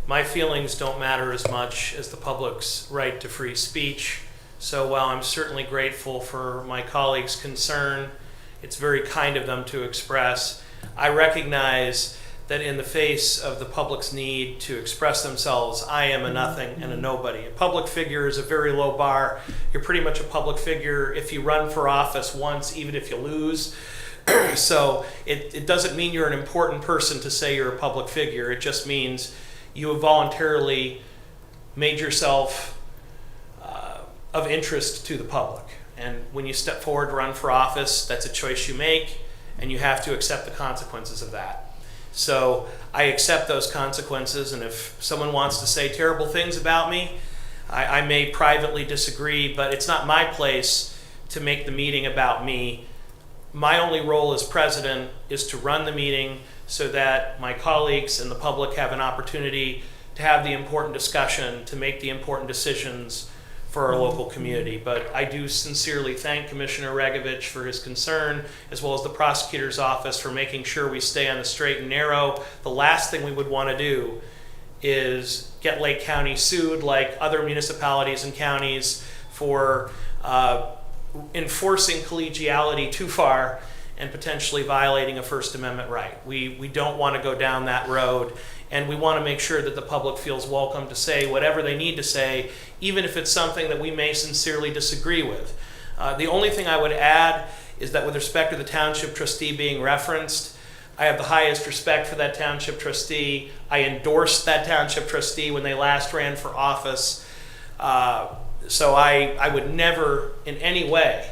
my feelings don't matter as much as the public's right to free speech. So while I'm certainly grateful for my colleagues' concern, it's very kind of them to express, I recognize that in the face of the public's need to express themselves, I am a nothing and a nobody. A public figure is a very low bar. You're pretty much a public figure if you run for office once, even if you lose. So it doesn't mean you're an important person to say you're a public figure. It just means you have voluntarily made yourself of interest to the public. And when you step forward to run for office, that's a choice you make, and you have to accept the consequences of that. So I accept those consequences, and if someone wants to say terrible things about me, I may privately disagree, but it's not my place to make the meeting about me. My only role as president is to run the meeting so that my colleagues and the public have an opportunity to have the important discussion, to make the important decisions for our local community. But I do sincerely thank Commissioner Regovich for his concern, as well as the prosecutor's office for making sure we stay on the straight and narrow. The last thing we would want to do is get Lake County sued like other municipalities and counties for enforcing collegiality too far and potentially violating a First Amendment right. We don't want to go down that road, and we want to make sure that the public feels welcome to say whatever they need to say, even if it's something that we may sincerely disagree with. The only thing I would add is that with respect to the township trustee being referenced, I have the highest respect for that township trustee. I endorsed that township trustee when they last ran for office. So I would never in any way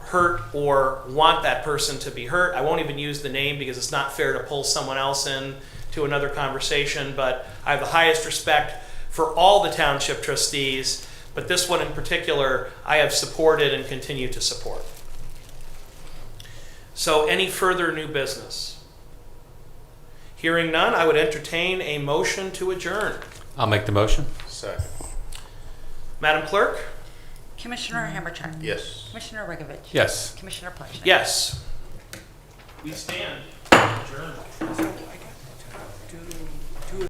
hurt or want that person to be hurt. I won't even use the name because it's not fair to pull someone else in to another conversation, but I have the highest respect for all the township trustees, but this one in particular I have supported and continue to support. So any further new business? Hearing none, I would entertain a motion to adjourn. I'll make the motion. Second. Madam Clerk? Commissioner Hammercheck? Yes. Commissioner Regovich? Yes. Commissioner Pleshnik? Yes. We stand adjourned.